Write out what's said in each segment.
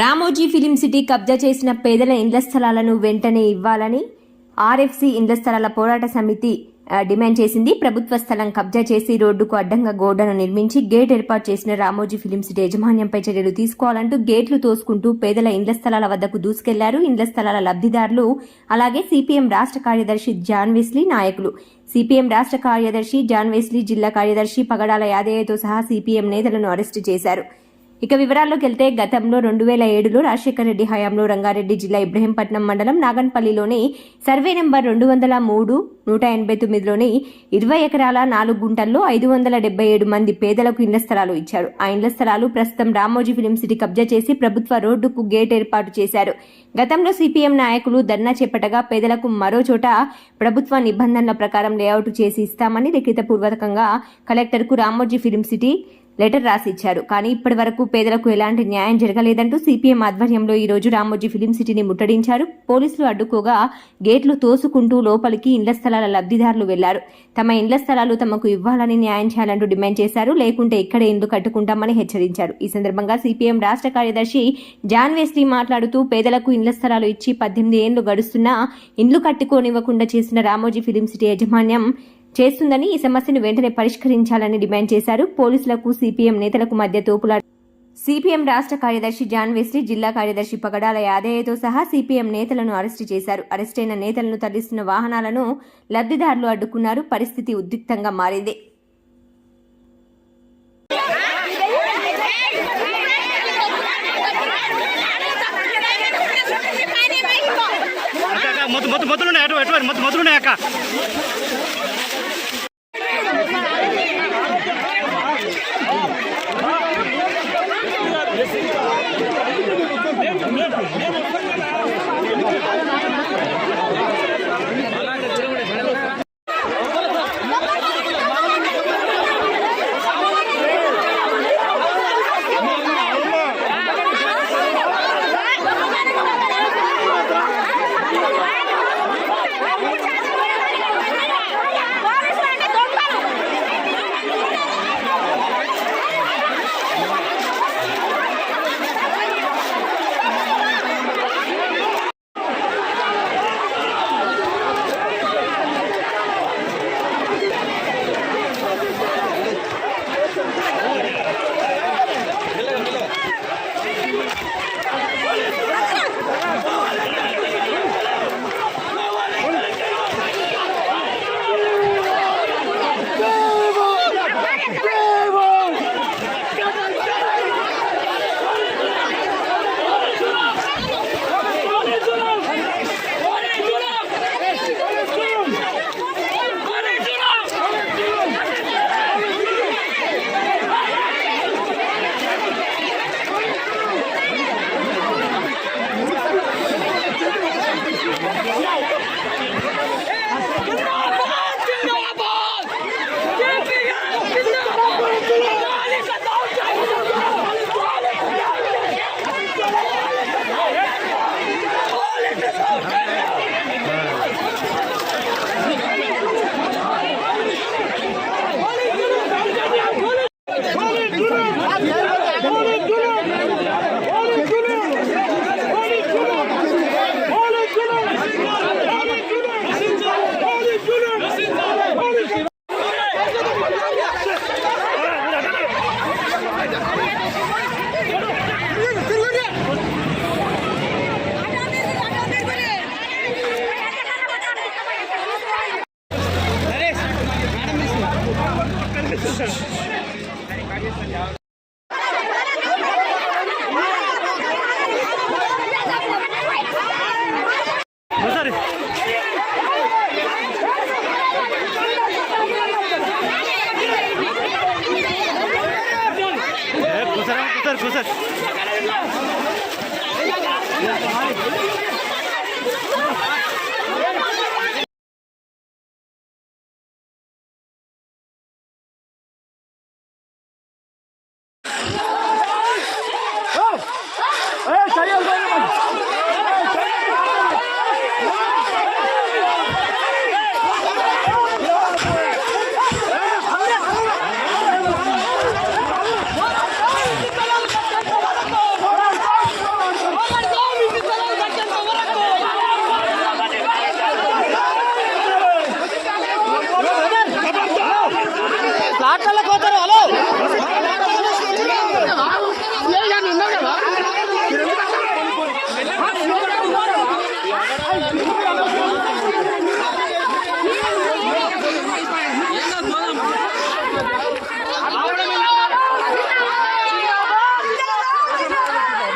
Ramoji film city కబ్జా చేసిన పేదల ఇండ్ల స్థలాలను వెంటనే ఇవ్వాలని ఆర్ఎఫ్సి ఇండ్ల స్థలాల పోరాట సమితి డిమాండ్ చేసింది. ప్రభుత్వ స్థలం కబ్జా చేసి రోడ్డుకు అడ్డంగా గోడను నిర్మించి గేట్ ఏర్పాటు చేసిన రామోజీ ఫిలిం సిటీ యాజమాన్యంపై చర్యలు తీసుకోవాలంటూ గేట్లు తోసుకుంటూ పేదల ఇండ్ల స్థలాల వద్దకు దూసుకెళ్లారు. ఇండ్ల స్థలాల లబ్ధిదారులు అలాగే సిపిఎం రాష్ట్ర కార్యదర్శి జాన్ వెస్లీ నాయకులు. సిపిఎం రాష్ట్ర కార్యదర్శి జాన్ వెస్లీ, జిల్లా కార్యదర్శి పగడాల యాదయ్యతో సహా సిపిఎం నేతలను అరెస్టు చేశారు. ఇక వివరాల్లోకి వెళ్తే గతంలో 2007లో రాజశేఖర రెడ్డి హయాంలో రంగారెడ్డి జిల్లా ఇబ్రహీంపట్నం మండలం నాగన్పల్లిలోని సర్వే నెంబర్ 203, 189లోని 20 ఎకరాల 4 గుంటల్లో 577 మంది పేదలకు ఇండ్ల స్థలాలు ఇచ్చారు. ఆ ఇండ్ల స్థలాలు ప్రస్తుతం రామోజీ ఫిలిం సిటీ కబ్జా చేసి ప్రభుత్వ రోడ్డుకు గేట్ ఏర్పాటు చేశారు. గతంలో సిపిఎం నాయకులు ధర్నా చేపట్టగా పేదలకు మరో చోట ప్రభుత్వ నిబంధనల ప్రకారం లేఅవుట్ చేసి ఇస్తామని లిఖితపూర్వకంగా కలెక్టర్కు రామోజీ ఫిలిం సిటీ లెటర్ రాసి ఇచ్చారు. కానీ ఇప్పటి వరకు పేదలకు ఎలాంటి న్యాయం జరగలేదంటూ సిపిఎం ఆధ్వర్యంలో ఈ రోజు రామోజీ ఫిలిం సిటీని ముట్టడించారు. పోలీసులు అడ్డుకోగా గేట్లు తోసుకుంటూ లోపలికి ఇండ్ల స్థలాల లబ్ధిదారులు వెళ్లారు. తమ ఇండ్ల స్థలాలు తమకు ఇవ్వాలని న్యాయం చేయాలంటూ డిమాండ్ చేశారు. లేకుంటే ఇక్కడే ఇండ్లు కట్టుకుంటామని హెచ్చరించారు. ఈ సందర్భంగా సిపిఎం రాష్ట్ర కార్యదర్శి జాన్ వెస్లీ మాట్లాడుతూ పేదలకు ఇండ్ల స్థలాలు ఇచ్చి 18 ఏళ్లు గడుస్తున్నా ఇండ్లు కట్టుకోనివ్వకుండా చేసిన రామోజీ ఫిలిం సిటీ యాజమాన్యం చేస్తుందని, ఈ సమస్యను వెంటనే పరిష్కరించాలని డిమాండ్ చేశారు. పోలీసులకు సిపిఎం నేతలకు మధ్య తోపులాట. సిపిఎం రాష్ట్ర కార్యదర్శి జాన్ వెస్లీ, జిల్లా కార్యదర్శి పగడాల యాదయ్యతో సహా సిపిఎం నేతలను అరెస్టు చేశారు. అరెస్టైన నేతలను తరలిస్తున్న వాహనాలను లబ్ధిదారులు అడ్డుకున్నారు. పరిస్థితి ఉద్రిక్తంగా మారింది.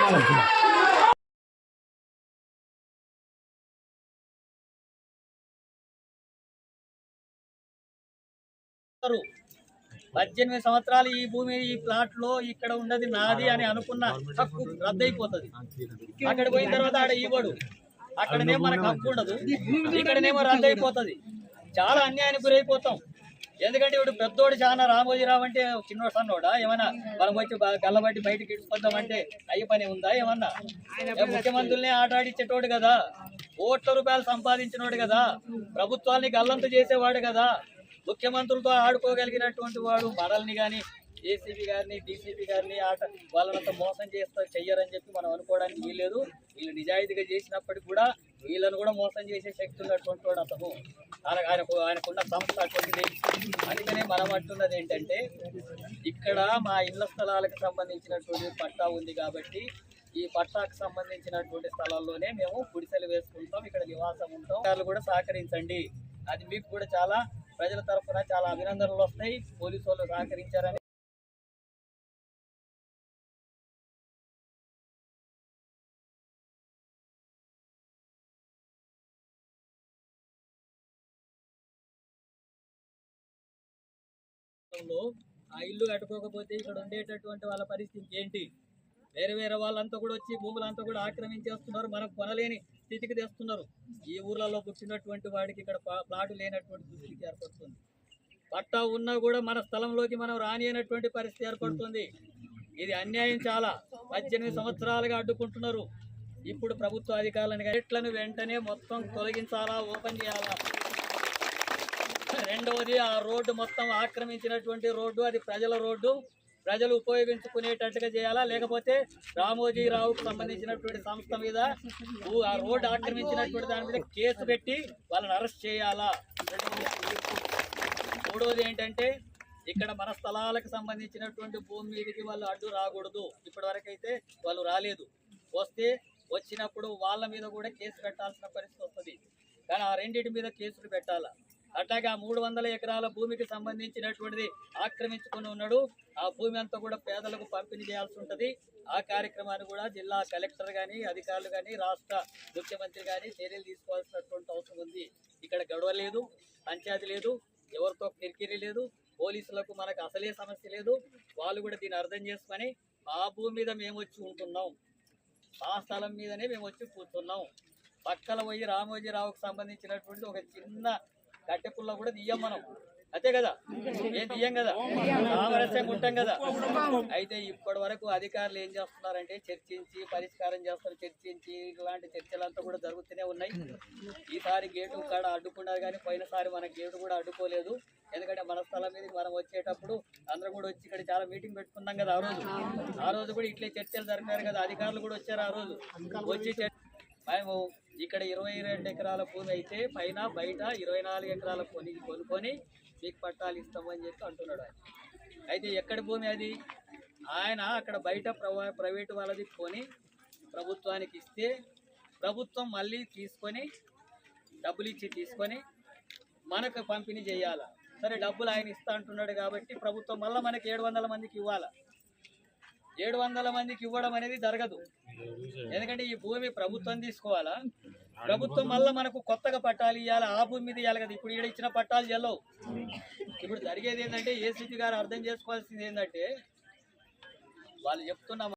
18 సంవత్సరాలు ఈ భూమి ఈ ప్లాట్ లో ఇక్కడ ఉన్నది నాది అని అనుకున్న హక్కు రద్దయిపోతుంది. అక్కడ పోయిన తర్వాత ఆడ ఇవ్వడు, అక్కడనేమో మనకు హక్కు ఉండదు, ఇక్కడనేమో రద్దయిపోతుంది. చాలా అన్యాయానికి గురైపోతాం. ఎందుకంటే ఇప్పుడు పెద్దోడు చాలా రామోజీరావు అంటే చిన్నోడు సన్నోడా ఏమన్నా మనం వచ్చి గల్లబట్టి బయటకి ఇడుచుకుందామంటే అయ్యే పని ఉందా? ఏమన్నా ముఖ్యమంత్రుల్ని ఆటాడిచ్చేటోడు కదా, కోట్ల రూపాయలు సంపాదించినోడు కదా, ప్రభుత్వాన్ని గల్లంతు చేసేవాడు కదా, ముఖ్యమంత్రులతో ఆడుకోగలిగినటువంటి వాడు మనల్ని కానీ ఏసీబీ గారిని డీసీపీ గారిని వాళ్ళనంతా మోసం చెయ్యరని చెప్పి మనం అనుకోవడానికి వీల్లేదు. వీళ్ళు నిజాయితీగా చేసినప్పటికీ కూడా వీళ్ళను కూడా మోసం చేసే శక్తి ఉన్నటువంటి వాడు అతను. ఆయనకున్న సంస్థ అటువంటిది. అందుకనే మనం అంటున్నది ఏంటంటే, ఇక్కడ మా ఇళ్ల స్థలాలకు సంబంధించినటువంటి పట్టా ఉంది కాబట్టి ఈ పట్టాకు సంబంధించినటువంటి స్థలాల్లోనే మేము గుడిసెలు వేసుకుంటాం, ఇక్కడ నివాసం ఉంటాం. వాళ్ళు కూడా సహకరించండి. అది మీకు కూడా చాలా ప్రజల తరఫున చాలా అభినందనలు వస్తాయి. పోలీసు వాళ్ళు సహకరించారని ఆ ఇల్లు కట్టుకోకపోతే ఇక్కడ ఉండేటటువంటి వాళ్ళ పరిస్థితి ఏంటి? వేరే వాళ్ళంతా కూడా వచ్చి భూములంతా కూడా ఆక్రమించేస్తున్నారు, మనకు కొనలేని స్థితికి తెస్తున్నారు. ఈ ఊర్లలో పుట్టినటువంటి వాడికి ఇక్కడ ప్లాటు లేనటువంటి స్థితికి ఏర్పడుతుంది. పట్టా ఉన్నా కూడా మన స్థలంలోకి మనం రానియనటువంటి పరిస్థితి ఏర్పడుతుంది. ఇది అన్యాయం. చాలా 18 సంవత్సరాలుగా అడ్డుకుంటున్నారు. ఇప్పుడు ప్రభుత్వ అధికారులను గేట్లను వెంటనే మొత్తం తొలగించాలా, ఓపెన్ చేయాలా. రెండవది, ఆ రోడ్డు మొత్తం ఆక్రమించినటువంటి రోడ్డు, అది ప్రజల రోడ్డు, ప్రజలు ఉపయోగించుకునేటట్టుగా చేయాలా, లేకపోతే రామోజీరావుకు సంబంధించినటువంటి సంస్థ మీద ఆ రోడ్డు ఆక్రమించినటువంటి దాని మీద కేసు పెట్టి వాళ్ళని అరెస్ట్ చేయాలా. మూడవది ఏంటంటే, ఇక్కడ మన స్థలాలకు సంబంధించినటువంటి భూమి మీదకి వాళ్ళు అడ్డు రాకూడదు. ఇప్పటివరకు అయితే వాళ్ళు రాలేదు. వచ్చినప్పుడు వాళ్ళ మీద కూడా కేసు పెట్టాల్సిన పరిస్థితి వస్తుంది. కానీ ఆ రెండింటి మీద కేసులు పెట్టాలా. అట్లాగే ఆ 300 ఎకరాల భూమికి సంబంధించినటువంటిది ఆక్రమించుకుని ఉన్నాడు. ఆ భూమి అంతా కూడా పేదలకు పంపిణీ చేయాల్సి ఉంటుంది. ఆ కార్యక్రమాన్ని కూడా జిల్లా కలెక్టర్ కానీ అధికారులు కానీ రాష్ట్ర ముఖ్యమంత్రి కానీ చర్యలు తీసుకోవాల్సినటువంటి అవసరం ఉంది. ఇక్కడ గొడవ లేదు, పంచాయతీ లేదు, ఎవరితో కిరికిరి లేదు, పోలీసులకు మనకు అసలే సమస్య లేదు. వాళ్ళు కూడా దీన్ని అర్థం చేసుకొని ఆ భూమి మీద మేము వచ్చి ఉంటున్నాం, ఆ స్థలం మీదనే మేము వచ్చి కూర్చున్నాం. పక్కన పోయి రామోజీరావుకు సంబంధించినటువంటి ఒక చిన్న కట్టెపుల్ల కూడా తీయం మనం, అంతే కదా, ఏం తీయం కదా, సామరస్యంగా ఉంటాం కదా. అయితే ఇప్పటి వరకు అధికారులు ఏం చేస్తున్నారంటే చర్చించి పరిష్కారం చేస్తారు, చర్చించి ఇలాంటి చర్చలంతా కూడా జరుగుతూనే ఉన్నాయి. ఈసారి గేటు కాడ అడ్డుకున్నారు, కానీ పోయినసారి మన గేటు కూడా అడ్డుకోలేదు. ఎందుకంటే మన స్థలం మీద మనం వచ్చేటప్పుడు అందరం కూడా వచ్చి ఇక్కడ చాలా మీటింగ్ పెట్టుకున్నాం కదా. ఆ రోజు కూడా ఇట్లే చర్చలు జరిపారు కదా, అధికారులు కూడా వచ్చారు. ఆ రోజు వచ్చి మేము ఇక్కడ 22 ఎకరాల భూమి అయితే పైన బయట 24 ఎకరాల కొనుక్కొని మీకు పట్టాలు ఇస్తామని చెప్పి అంటున్నాడు ఆయన. అయితే ఎక్కడి భూమి అది? ఆయన అక్కడ బయట ప్రైవేటు వాళ్ళది కొని ప్రభుత్వానికి ఇస్తే ప్రభుత్వం మళ్ళీ తీసుకొని డబ్బులు ఇచ్చి తీసుకొని మనకు పంపిణీ చేయాలి. సరే, డబ్బులు ఆయన ఇస్తా అంటున్నాడు కాబట్టి ప్రభుత్వం మళ్ళీ మనకి 700 మందికి ఇవ్వాలి. 700 మందికి ఇవ్వడం అనేది జరగదు. ఎందుకంటే ఈ భూమి ప్రభుత్వం తీసుకోవాలా, ప్రభుత్వం మళ్ళీ మనకు కొత్తగా పట్టాలు ఇవ్వాలి, ఆ భూమి మీద ఇవ్వాలి కదా. ఇప్పుడు ఈడ ఇచ్చిన పట్టాలు చెల్లవు. ఇప్పుడు జరిగేది ఏంటంటే ఏసీపీ గారు అర్థం చేసుకోవాల్సింది ఏంటంటే, వాళ్ళు చెప్తున్న